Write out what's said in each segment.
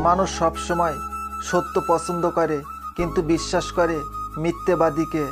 মানুষ সব সময় সত্য পছন্দ করে কিন্তু বিশ্বাস করে মিথ্যেবাদীকে।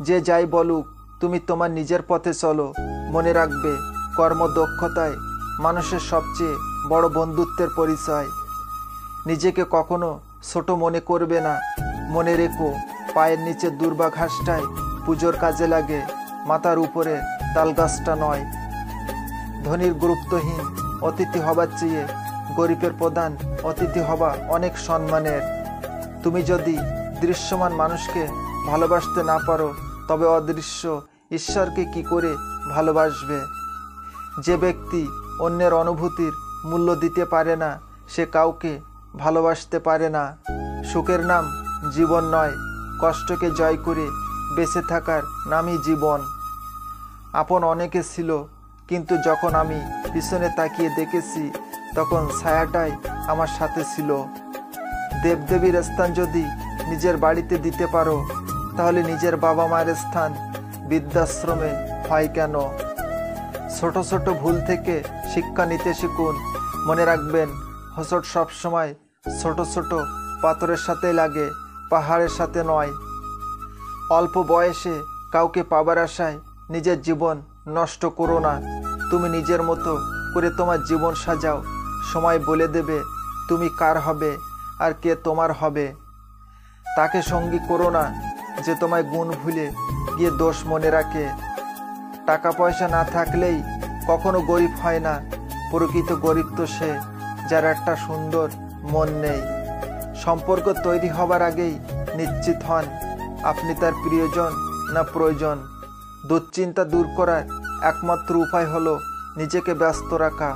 যে যাই বলুক তুমি তোমার নিজের পথে চলো। মনে রাখবে কর্মদক্ষতায় মানুষের সবচেয়ে বড় বন্ধুত্বের পরিচয়। নিজেকে কখনো ছোট মনে করবে না। মনে রেখো পায়ের নিচে দুর্বা ঘাসটাই পুজোর কাজে লাগে, মাথার উপরে তালগাছটা নয়। ধনীর গুরুত্বহীন অতিথি হবার চেয়ে গরিবের প্রধান অতিথি হওয়া অনেক সম্মানের। তুমি যদি দৃশ্যমান মানুষকে ভালোবাসতে না পারো তবে অদৃশ্য ঈশ্বরকে কি করে ভালোবাসবে? যে ব্যক্তি অন্যের অনুভূতির মূল্য দিতে পারে না সে কাউকে ভালোবাসতে পারে না। সুখের নাম জীবন নয়, কষ্টকে জয় করে বেঁচে থাকার নামই জীবন। আপন অনেকে ছিল কিন্তু যখন আমি পিছনে তাকিয়ে দেখেছি তখন ছায়াটাই আমার সাথে ছিল। দেবদেবীর স্থান যদি নিজের বাড়িতে দিতে পারো তাহলে নিজের বাবা মায়ের স্থান বৃদ্ধাশ্রমে হয় কেন? ছোট ছোট ভুল থেকে শিক্ষা নিতে শিখুন। মনে রাখবেন হোঁচট সবসময় ছোট ছোট পাথরের সাথে লাগে, পাহাড়ের সাথে নয়। অল্প বয়সে কাউকে পাবার আশায় নিজের জীবন নষ্ট করো না। তুমি নিজের মতো করে তোমার জীবন সাজাও। সময় বলে দেবে তুমি কার হবে আর কে তোমার হবে। তাকে সঙ্গী করো না যে তোমায় গুণ ভুলে গিয়ে দোষ মনে রাখে। টাকা পয়সা না থাকলেই কখনো গরিব হয় না। প্রকৃত গরিব তো সে যার একটা সুন্দর মন নেই। সম্পর্ক তৈরি হবার আগেই নিশ্চিত হন আপনি তার প্রিয়জন না প্রয়োজন। দুশ্চিন্তা দূর করার একমাত্র উপায় হলো নিজেকে ব্যস্ত রাখা।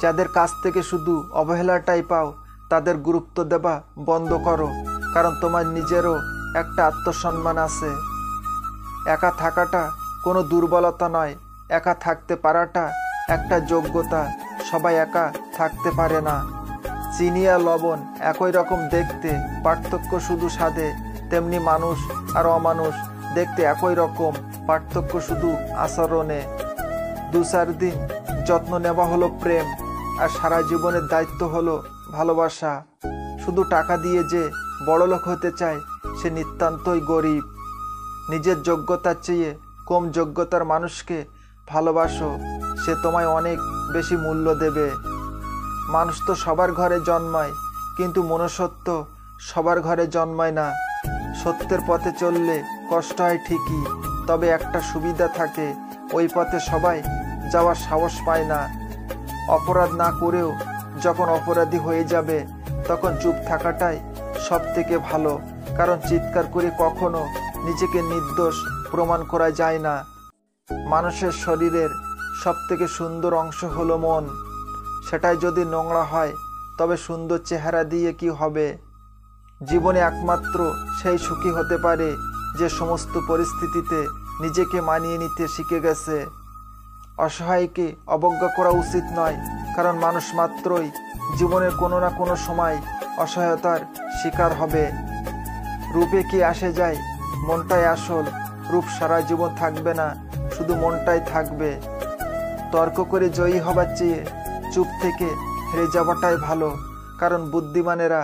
যাদের কাছ থেকে শুধু অবহেলাটাই পাও তাদের গুরুত্ব দেওয়া বন্ধ করো, কারণ তোমার নিজেরও একটা আত্মসম্মান আছে। একা থাকাটা কোনো দুর্বলতা নয়, একা থাকতে পারাটা একটা যোগ্যতা। সবাই একা থাকতে পারে না। চিনি আর লবণ একই রকম দেখতে, পার্থক্য শুধু স্বাদে। তেমনি মানুষ আর অমানুষ দেখতে একই রকম, পার্থক্য শুধু আচরণে। 2-4 দিন যত্ন নেওয়া হলো প্রেম, আর সারা জীবনের দায়িত্ব হলো ভালোবাসা। শুধু টাকা দিয়ে যে বড়লোক হতে চায় সে নিতান্তই গরিব। নিজের যোগ্যতার চেয়ে কম যোগ্যতার মানুষকে ভালোবাসো, সে তোমায় অনেক বেশি মূল্য দেবে। মানুষ তো সবার ঘরে জন্মায় কিন্তু মনুষ্যত্ব সবার ঘরে জন্মায় না। সত্যের পথে চললে কষ্ট হয় ঠিকই, তবে একটা সুবিধা থাকে, ওই পথে সবাই যাওয়ার সাহস পায় না। অপরাধ না করেও যখন অপরাধী হয়ে যাবে তখন চুপ থাকাটাই সব থেকে ভালো, কারণ চিৎকার করে কখনো নিজেকে নির্দোষ প্রমাণ করা যায় না। মানুষের শরীরের সব থেকে সুন্দর অংশ হলো মন। সেটাই যদি নোংরা হয় তবে সুন্দর চেহারা দিয়ে কি হবে? জীবনে একমাত্র সেই সুখী হতে পারে যে সমস্ত পরিস্থিতিতে নিজেকে মানিয়ে নিতে শিখে গেছে। অসহায়কে অবজ্ঞা করা উচিত নয়, কারণ মানুষ মাত্রই জীবনের কোনো না কোনো সময় অসহায়তার শিকার হবে। রূপে কি আসে যায়, মনটাই আসল। রূপ সারা জীবন থাকবে না, শুধু মনটাই থাকবে। তর্ক করে জয়ী হবার চেয়ে চুপ থেকে হেরে যাওয়াটাই ভালো, কারণ বুদ্ধিমানেরা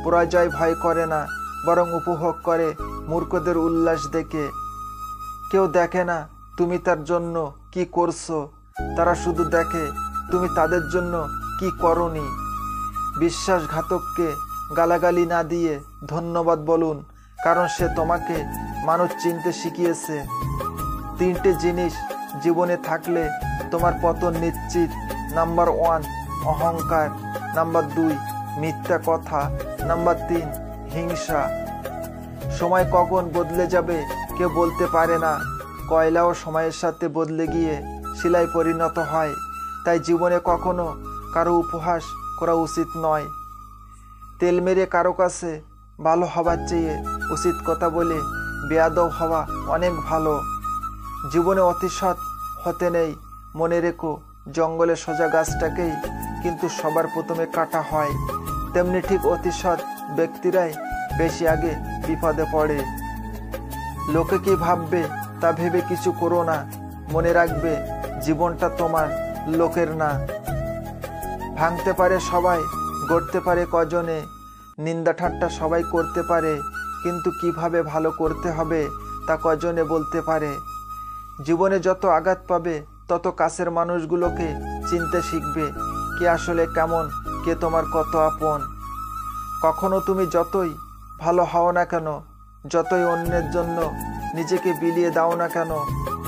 পরাজয় ভয় করে না, বরং উপভোগ করে মূর্খদের উল্লাস দেখে। কেউ দেখে না তুমি তার জন্য কি করছো, তারা শুধু দেখে তুমি তাদের জন্য কি করনি। বিশ্বাসঘাতককে গালাগালি না দিয়ে ধন্যবাদ বলুন, কারণ সে তোমাকে মানুষ চিনতে শিখিয়েছে। 3টে জিনিস জীবনে থাকলে তোমার পতন নিশ্চিত। নাম্বার 1 অহংকার, নাম্বার 2 মিথ্যা কথা, নাম্বার 3 হিংসা। সময় কখন বদলে যাবে কেউ বলতে পারে না। কয়লাও সময়ের সাথে বদলে গিয়ে শিলায় পরিণত হয়। তাই জীবনে কখনো কারো উপহাস করা উচিত নয়। তেল মেরে কারো কাছে ভালো হবার চেয়ে উচিত কথা বলে বেয়াদব হওয়া অনেক ভালো। জীবনে অতিসৎ হতে নেই। মনে রেখো জঙ্গলে সোজা গাছটাকেই কিন্তু সবার প্রথমে কাটা হয়, তেমনি ঠিক অতিসৎ ব্যক্তিরাই বেশি আগে বিপদে পড়ে। লোকে কি ভাববে তা ভেবে কিছু করো না। মনে রাখবে জীবনটা তোমার, লোকের না। ভাঙতে পারে সবাই, গড়তে পারে কজনে, নিন্দা ঠাট্টা সবাই করতে পারে, কিন্তু কিভাবে ভালো করতে হবে তা কজনে বলতে পারে। জীবনে যত আঘাত পাবে তত কাছের মানুষগুলোকে চিনতে শিখবে, কে আসলে কেমন, কে তোমার কত আপন। কখনো তুমি যতই ভালো হও না কেন, যতই অন্যের জন্য নিজেকে বিলিয়ে দাও না কেন,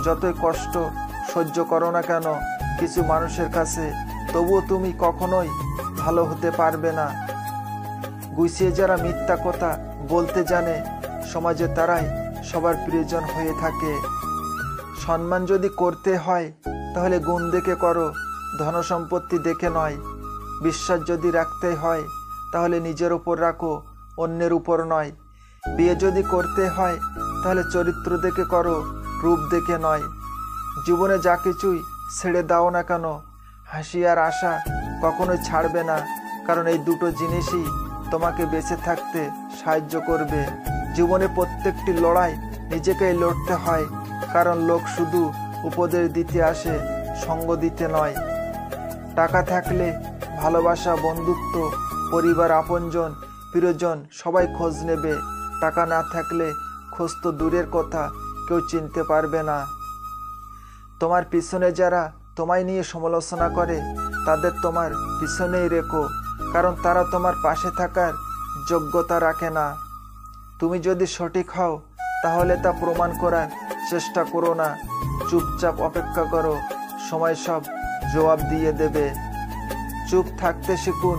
যতই কষ্ট সহ্য করো না কেন কিছু মানুষের কাছে, তবুও তুমি কখনোই ভালো হতে পারবে না। গুছিয়ে যারা মিথ্যা কথা বলতে জানে সমাজে তারাই সবার প্রিয়জন হয়ে থাকে। সম্মান যদি করতে হয় তাহলে গুণ দেখে করো, ধনসম্পত্তি দেখে নয়। বিশ্বাস যদি রাখতে হয় তাহলে নিজের উপর রাখো, অন্যের উপর নয়। বিয়ে যদি করতে হয় তাহলে চরিত্র দেখে করো, রূপ দেখে নয়। জীবনে যা কিছুই ছেড়ে দাও না কেন, হাসি আর আশা কখনোই ছাড়বে না, কারণ এই দুটো জিনিসই তোমাকে বেঁচে থাকতে সাহায্য করবে। জীবনে প্রত্যেকটি লড়াই নিজেকেই লড়তে হয়, কারণ লোক শুধু উপদেশ দিতে আসে, সঙ্গ দিতে নয়। টাকা থাকলে ভালোবাসা, বন্ধুত্ব, পরিবার, আপনজন, প্রিয়জন সবাই খোঁজ নেবে। টাকা না থাকলে খোঁজ তো দূরের কথা, কেউ চিনতে পারবে না। তোমার পিছনে যারা তোমায় নিয়ে সমালোচনা করে তাদের তোমার পিছনেই রেখো, কারণ তারা তোমার পাশে থাকার যোগ্যতা রাখে না। তুমি যদি সঠিক হও তাহলে তা প্রমাণ করার চেষ্টা করো না, চুপচাপ অপেক্ষা করো, সময় সব জবাব দিয়ে দেবে। চুপ থাকতে শিখুন,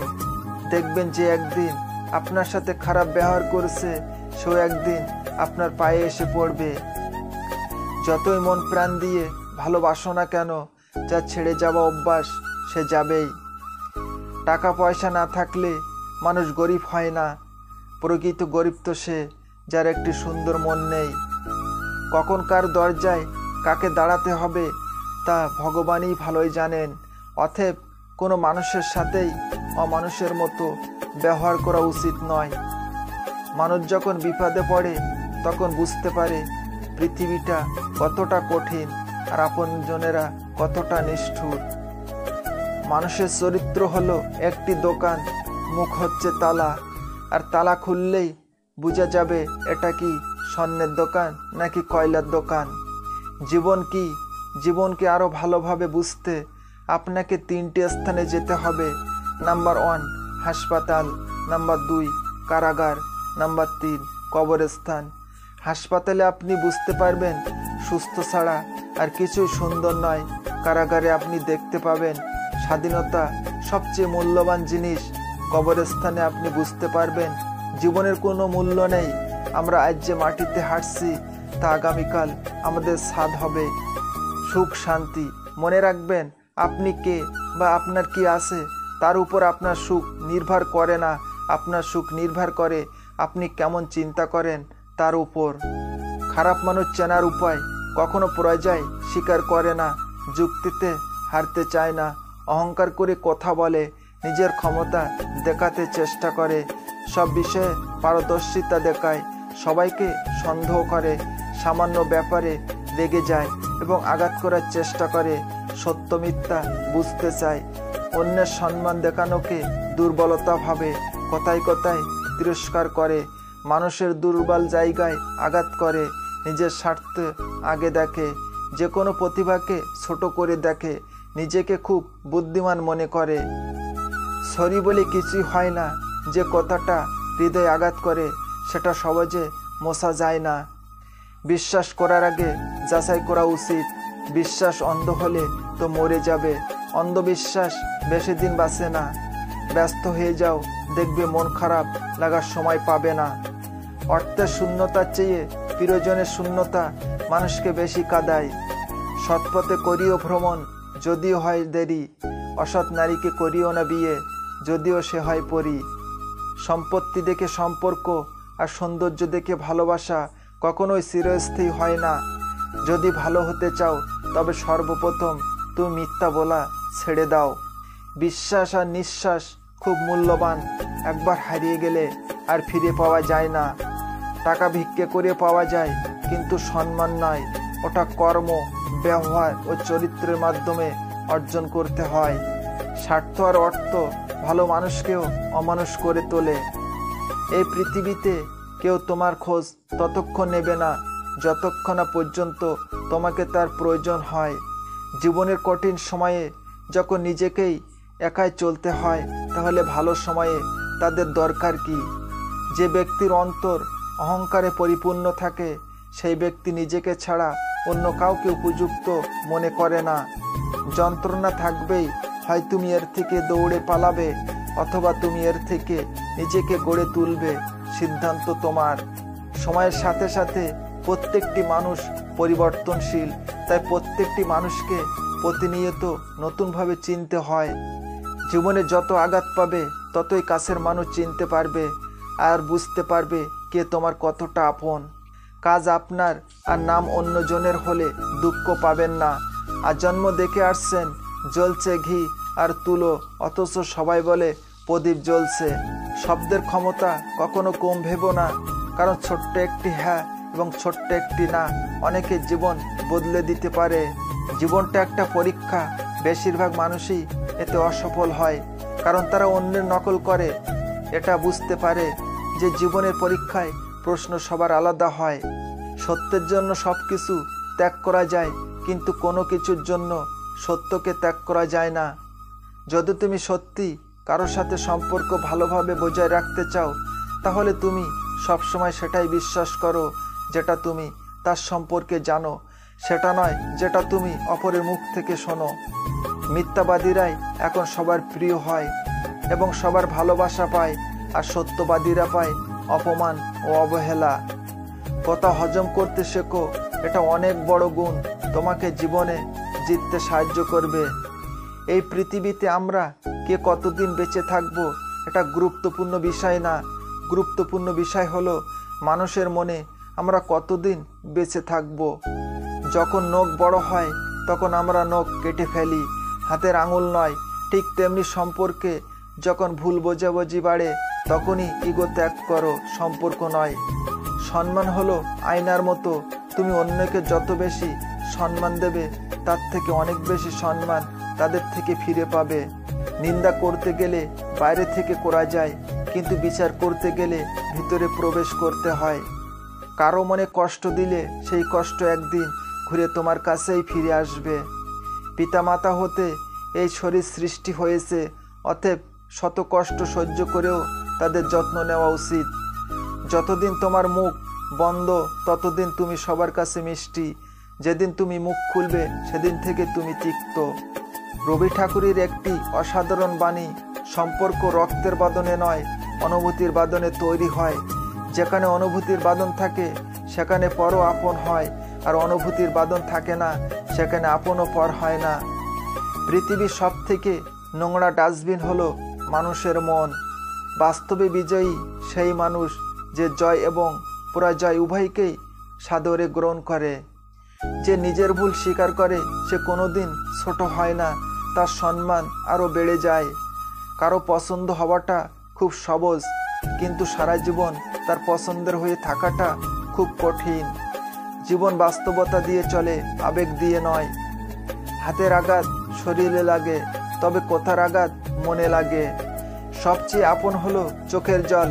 দেখবেন যে একদিন আপনার সাথে খারাপ ব্যবহার করেছে সেও একদিন আপনার পায়ে এসে পড়বে। যতই মন প্রাণ দিয়ে ভালোবাসো না কেন, যা ছেড়ে যাওয়া অভ্যাস সে যাবেই। টাকা পয়সা না থাকলে মানুষ গরিব হয় না, প্রকৃত গরিব তো সে যার একটি সুন্দর মন নেই। কখন কার দরজায় কাকে দাঁড়াতে হবে তা ভগবানই ভালোই জানেন। অতএব কোনো মানুষের সাথেই অমানুষের মতো ব্যবহার করা উচিত নয়। মানুষ যখন বিপদে পড়ে তখন বুঝতে পারে পৃথিবীটা কতটা কঠিন আর আপনজনেরা কতটা নিষ্ঠুর। মানুষের চরিত্র হলো একটি দোকান, মুখ হচ্ছে তালা, আর তালা খুললেই বোঝা যাবে এটা কি স্বর্ণের দোকান নাকি কয়লার দোকান। জীবন কি, জীবনকে আরো ভালোভাবে বুঝতে আপনাকে 3টে স্থানে যেতে হবে। নাম্বার 1 হাসপাতাল, নাম্বার 2 কারাগার, নাম্বার 3 কবরস্থান। হাসপাতালে আপনি বুঝতে পারবেন সুস্থ ছাড়া আর কিছুই সুন্দর নয়। কারাগারে আপনি দেখতে পাবেন স্বাধীনতা সবচেয়ে মূল্যবান জিনিস। কবরস্থানে আপনি বুঝতে পারবেন জীবনের কোনো মূল্য নেই। আমরা আজ যে মাটিতে হাঁটছি তা আগামীকাল আমাদের ছাদ হবে। সুখ শান্তি, মনে রাখবেন আপনি কে বা আপনার কি আছে তার উপর আপনার সুখ নির্ভর করে না। আপনার সুখ নির্ভর করে আপনি কেমন চিন্তা করেন তার উপর। খারাপ মানুষ চেনার উপায় কখনো পরাজয় স্বীকার করে না, যুক্তিতে হারতে চায় না, অহংকার করে কথা বলে, নিজের ক্ষমতা দেখাতে চেষ্টা করে, সব বিষয়ে পারদর্শিতা দেখায়, সবাইকে সন্দেহ করে, সামান্য ব্যাপারে রেগে যায় এবং আঘাত করার চেষ্টা করে, সত্য মিথ্যা বুঝতে চায়, অন্যের সম্মান দেখানোকে দুর্বলতা ভাবে, কথায় কথায় তিরস্কার করে, মানুষের দুর্বল জায়গায় আঘাত করে, নিজের স্বার্থ আগে দেখে, যে কোনো প্রতিভাকে ছোট করে দেখে, নিজেকে খুব বুদ্ধিমান মনে করে। সরি বলে কিছুই হয় না, যে কথাটা হৃদয়ে আঘাত করে সেটা সহজে মোছা যায় না। বিশ্বাস করার আগে যাচাই করা উচিত। বিশ্বাস অন্ধ হলে তো মরে যাবে, অন্ধবিশ্বাস বেশি দিন বাঁচে না। ব্যস্ত হয়ে যাও, দেখবে মন খারাপ লাগার সময় পাবে না। অর্থের শূন্যতার চেয়ে প্রিয়জনের শূন্যতা মানুষকে বেশি কাঁদায়। সৎপথে করিও ভ্রমণ, যদিও হয় দেরি, অসৎ নারীকে করিও না বিয়ে, যদিও সে হয় পরী। সম্পত্তি দেখে সম্পর্ক আর সৌন্দর্য দেখে ভালোবাসা কখনোই চিরস্থায়ী হয় না। যদি ভালো হতে চাও তবে সর্বপ্রথম তুমি মিথ্যা বলা ছেড়ে দাও। বিশ্বাস আর নিঃশ্বাস খুব মূল্যবান, একবার হারিয়ে গেলে আর ফিরে পাওয়া যায় না। টাকা ভিক্ষে করে পাওয়া যায়, কিন্তু সম্মান নয়, ওটা কর্ম, ব্যবহার ও চরিত্রের মাধ্যমে অর্জন করতে হয়। স্বার্থ আর অর্থ ভালো মানুষকেও অমানুষ করে তোলে। এই পৃথিবীতে কেউ তোমার খোঁজ ততক্ষণ নেবে না যতক্ষণ না পর্যন্ত তোমাকে তার প্রয়োজন হয়। জীবনের কঠিন সময়ে যখন নিজেকেই একাই চলতে হয়, তাহলে ভালো সময়ে তাদের দরকার কি? যে ব্যক্তির অন্তর অহংকারে পরিপূর্ণ থাকে, সেই ব্যক্তি নিজেকে ছাড়া অন্য কাউকে উপযুক্ত মনে করে না। যন্ত্রণা থাকবেই, হয় তুমি এর থেকে দৌড়ে পালাবে অথবা তুমি এর থেকে নিজেকে গড়ে তুলবে। সিদ্ধান্ত তোমার। সময়ের সাথে সাথে প্রত্যেকটি মানুষ পরিবর্তনশীল, তাই প্রত্যেকটি মানুষকে প্রতিনিয়ত নতুনভাবে চিনতে হয়। জীবনে যত আঘাত পাবে ততই কাছের মানুষ চিনতে পারবে আর বুঝতে পারবে কে তোমার কতটা আপন। কাজ আপনার আর নাম অন্যজনের হলে দুঃখ পাবেন না। আর জন্ম দেখে আসছেন জ্বলছে ঘি আর তুলো, অথচ সবাই বলে প্রদীপ জ্বলছে। শব্দের ক্ষমতা কখনো কম ভেবো না, কারণ ছোট্ট একটি হ্যাঁ এবং ছোট্ট একটি না অনেকের জীবন বদলে দিতে পারে। জীবনটা একটা পরীক্ষা। বেশিরভাগ মানুষই এতে অসফল হয়, কারণ তারা অন্যের নকল করে। এটা বুঝতে পারে যে জীবনের পরীক্ষায় প্রশ্ন সবার আলাদা হয়। সত্যের জন্য সব কিছু ত্যাগ করা যায়, কিন্তু কোনো কিছুর জন্য সত্যকে ত্যাগ করা যায় না। যদি তুমি সত্যি কারোর সাথে সম্পর্ক ভালোভাবে বজায় রাখতে চাও, তাহলে তুমি সবসময় সেটাই বিশ্বাস করো যেটা তুমি তার সম্পর্কে জানো, সেটা নয় যেটা তুমি অপরের মুখ থেকে শোনো। মিথ্যাবাদীরাই এখন সবার প্রিয় হয় এবং সবার ভালোবাসা পায়, আর সত্যবাদীরা পায় অপমান ও অবহেলা। কথা হজম করতে শেখো, এটা অনেক বড় গুণ, তোমাকে জীবনে জিততে সাহায্য করবে। এই পৃথিবীতে আমরা কে কতদিন বেঁচে থাকবো এটা গুরুত্বপূর্ণ বিষয় না। গুরুত্বপূর্ণ বিষয় হলো মানুষের মনে আমরা কতদিন বেঁচে থাকবো। যখন নখ বড় হয় তখন আমরা নখ কেটে ফেলি, হাতের আঙুল নয়। ঠিক তেমনি সম্পর্কে যখন ভুল বোঝাবুঝি বাড়ে তখনই ইগো ত্যাগ করো, সম্পর্ক নয়। সম্মান হলো আয়নার মতো, তুমি অন্যকে যত বেশি সম্মান দেবে তার থেকে অনেক বেশি সম্মান তাদের থেকে ফিরে পাবে। নিন্দা করতে গেলে বাইরে থেকে করা যায়, কিন্তু বিচার করতে গেলে ভিতরে প্রবেশ করতে হয়। কারো মনে কষ্ট দিলে সেই কষ্ট একদিন ঘুরে তোমার কাছেই ফিরে আসবে। পিতামাতা হতে এই শরীর সৃষ্টি হয়েছে, অতএব শত কষ্ট সহ্য করেও তাদের যত্ন নেওয়া উচিত। যতদিন তোমার মুখ বন্ধ ততদিন তুমি সবার কাছে মিষ্টি, যেদিন তুমি মুখ খুলবে সেদিন থেকে তুমি তিক্ত। রবি ঠাকুরের একটি অসাধারণ বাণী, সম্পর্ক রক্তের বাঁধনে নয় অনুভূতির বাঁধনে তৈরি হয়। যেখানে অনুভূতির বাঁধন থাকে সেখানে পরও আপন হয়, আর অনুভূতির বাঁধন থাকে না সেখানে আপনও পর হয় না। পৃথিবীর সব থেকে নোংরা ডাস্টবিন হলো মানুষের মন। বাস্তবে বিজয়ী সেই মানুষ যে জয় এবং পরাজয় উভয়কেই সাদরে গ্রহণ করে। যে নিজের ভুল স্বীকার করে সে কোনোদিন ছোট হয় না, তার সম্মান আরও বেড়ে যায়। কারো পছন্দ হওয়াটা খুব সহজ, কিন্তু সারা জীবন তার পছন্দের হয়ে থাকাটা খুব কঠিন। জীবন বাস্তবতা দিয়ে চলে, আবেগ দিয়ে নয়। হাতের আঘাত শরীরে লাগে, তবে কথার আঘাত মনে লাগে। সবচেয়ে আপন হলো চোখের জল,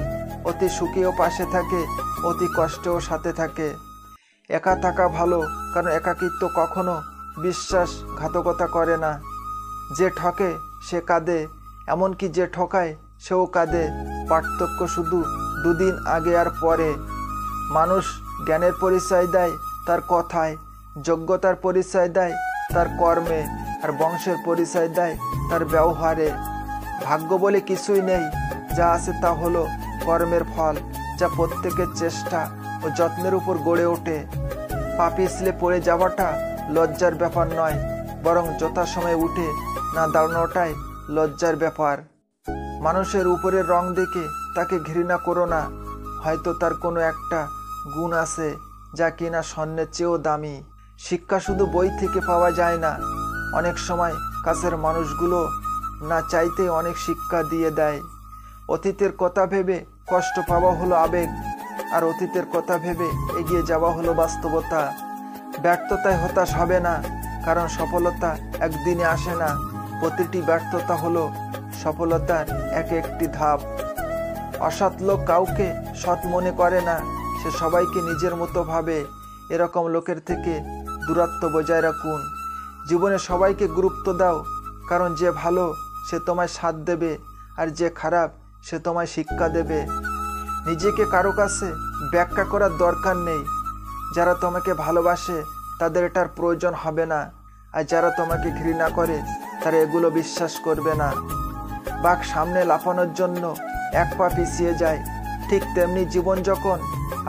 অতি সুখেও পাশে থাকে, অতি কষ্টেও সাথে থাকে। একা থাকা ভালো, কারণ একাকিত্ব কখনো বিশ্বাসঘাতকতা করে না। যে ঠকে সে কাঁদে, এমনকি যে ঠকায় সেও কাঁদে। পার্থক্য শুধু দুদিন আগে আর পরে। মানুষ জ্ঞানের পরিচয় দেয় তার কথায়, যোগ্যতার পরিচয় দেয় তার কর্মে, আর বংশের পরিচয় দেয় তার ব্যবহারে। ভাগ্য বলে কিছুই নেই, যা আছে তা হলো কর্মের ফল, যা প্রত্যেকের চেষ্টা ও যত্নের উপর গড়ে ওঠে। পা পিছলে পড়ে যাওয়াটা লজ্জার ব্যাপার নয়, বরং যথাসময়ে উঠে না দাঁড়ানোটাই লজ্জার ব্যাপার। মানুষের উপরের রং দেখে তাকে ঘৃণা করো না, হয়তো তার কোনো একটা গুণ আছে যা কিনা স্বর্ণের চেয়েও দামি। শিক্ষা শুধু বই থেকে পাওয়া যায় না, অনেক সময় কাছের মানুষগুলো না চাইতে অনেক শিক্ষা দিয়ে দেয়। অতীতের কথা ভেবে কষ্ট পাওয়া হলো আবেগ, আর অতীতের কথা ভেবে এগিয়ে যাওয়া হলো বাস্তবতা। ব্যর্থতায় হতাশ হবে না, কারণ সফলতা একদিনে আসে না। প্রতিটি ব্যর্থতা হলো সফলতার এক একটি ধাপ। অসৎ লোক কাউকে সৎ মনে করে না, সে সবাইকে নিজের মতো ভাবে। এরকম লোকের থেকে দূরত্ব বজায় রাখুন। জীবনে সবাইকে গুরুত্ব দাও, কারণ যে ভালো সে তোমায় সাথ দেবে, আর যে খারাপ সে তোমায় শিক্ষা দেবে। নিজেকে কারো কাছে ব্যাখ্যা করার দরকার নেই। যারা তোমাকে ভালোবাসে তাদের এটার প্রয়োজন হবে না, আর যারা তোমাকে ঘৃণা করে তারা এগুলো বিশ্বাস করবে না। বাঘ সামনে লাফানোর জন্য এক পা পিছিয়ে যায়, ঠিক তেমনি জীবন যখন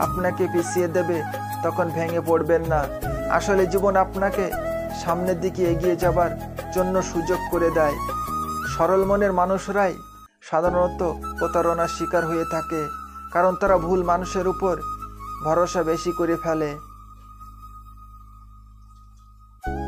আপনাকে পিছিয়ে দেবে তখন ভেঙে পড়বেন না। আসলে জীবন আপনাকে সামনের দিকে এগিয়ে যাবার জন্য সুযোগ করে দেয়। সরল মনের মানুষরাই সাধারণত প্রতারণার শিকার হয়ে থাকে, কারণ তারা ভুল মানুষের উপর ভরসা বেশি করে ফেলে।